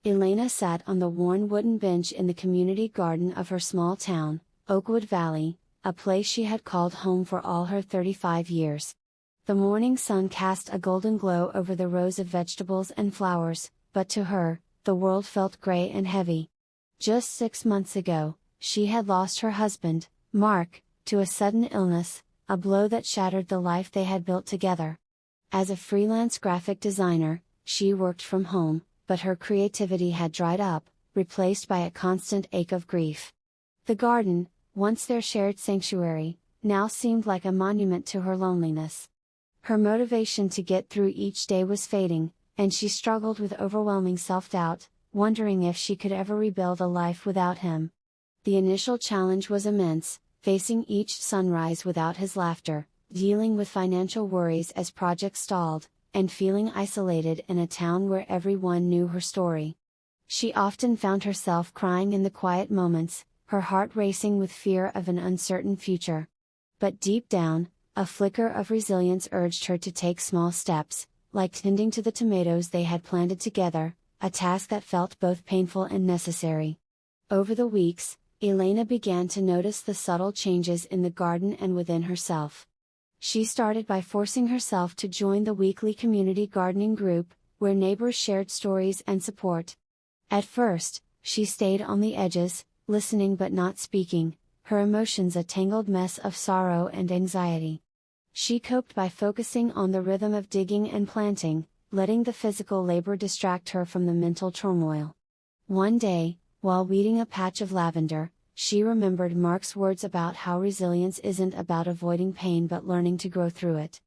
Elena sat on the worn wooden bench in the community garden of her small town, Oakwood Valley, a place she had called home for all her 35 years. The morning sun cast a golden glow over the rows of vegetables and flowers, but to her, the world felt gray and heavy. Just 6 months ago, she had lost her husband, Mark, to a sudden illness, a blow that shattered the life they had built together. As a freelance graphic designer, she worked from home, but her creativity had dried up, replaced by a constant ache of grief. The garden, once their shared sanctuary, now seemed like a monument to her loneliness. Her motivation to get through each day was fading, and she struggled with overwhelming self-doubt, wondering if she could ever rebuild a life without him. The initial challenge was immense, facing each sunrise without his laughter, dealing with financial worries as projects stalled, and feeling isolated in a town where everyone knew her story. She often found herself crying in the quiet moments, her heart racing with fear of an uncertain future. But deep down, a flicker of resilience urged her to take small steps, like tending to the tomatoes they had planted together, a task that felt both painful and necessary. Over the weeks, Elena began to notice the subtle changes in the garden and within herself. She started by forcing herself to join the weekly community gardening group, where neighbors shared stories and support. At first, she stayed on the edges, listening but not speaking, her emotions a tangled mess of sorrow and anxiety. She coped by focusing on the rhythm of digging and planting, letting the physical labor distract her from the mental turmoil. One day, while weeding a patch of lavender, she remembered Mark's words about how resilience isn't about avoiding pain but learning to grow through it.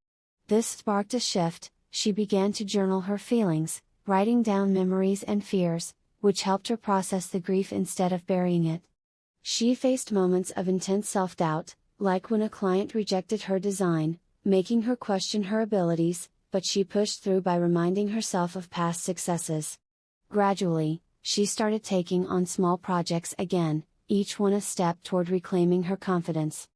This sparked a shift. She began to journal her feelings, writing down memories and fears, which helped her process the grief instead of burying it. She faced moments of intense self-doubt, like when a client rejected her design, making her question her abilities, but she pushed through by reminding herself of past successes. Gradually, she started taking on small projects again, each one a step toward reclaiming her confidence.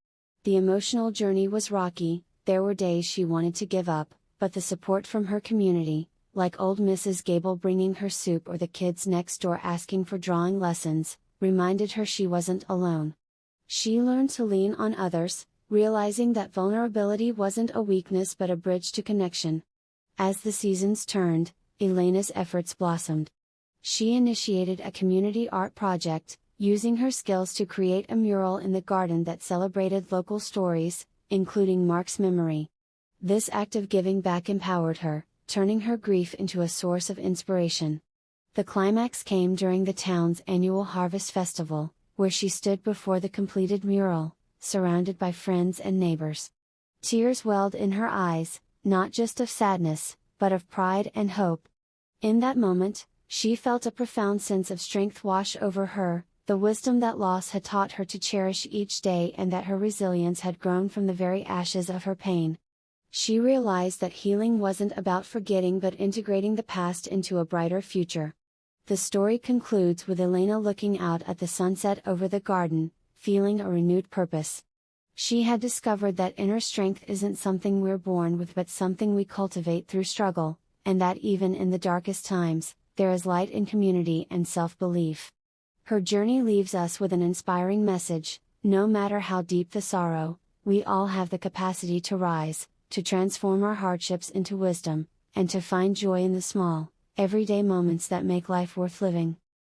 The emotional journey was rocky. There were days she wanted to give up, but the support from her community, like old Mrs. Gable bringing her soup or the kids next door asking for drawing lessons, reminded her she wasn't alone. She learned to lean on others, realizing that vulnerability wasn't a weakness but a bridge to connection. As the seasons turned, Elena's efforts blossomed. She initiated a community art project, using her skills to create a mural in the garden that celebrated local stories, including Mark's memory. This act of giving back empowered her, turning her grief into a source of inspiration. The climax came during the town's annual Harvest Festival, where she stood before the completed mural, surrounded by friends and neighbors. Tears welled in her eyes, not just of sadness, but of pride and hope. In that moment, she felt a profound sense of strength wash over her, the wisdom that loss had taught her to cherish each day and that her resilience had grown from the very ashes of her pain. She realized that healing wasn't about forgetting but integrating the past into a brighter future. The story concludes with Elena looking out at the sunset over the garden, feeling a renewed purpose. She had discovered that inner strength isn't something we're born with but something we cultivate through struggle, and that even in the darkest times, there is light in community and self-belief. Her journey leaves us with an inspiring message: no matter how deep the sorrow, we all have the capacity to rise, to transform our hardships into wisdom, and to find joy in the small, everyday moments that make life worth living.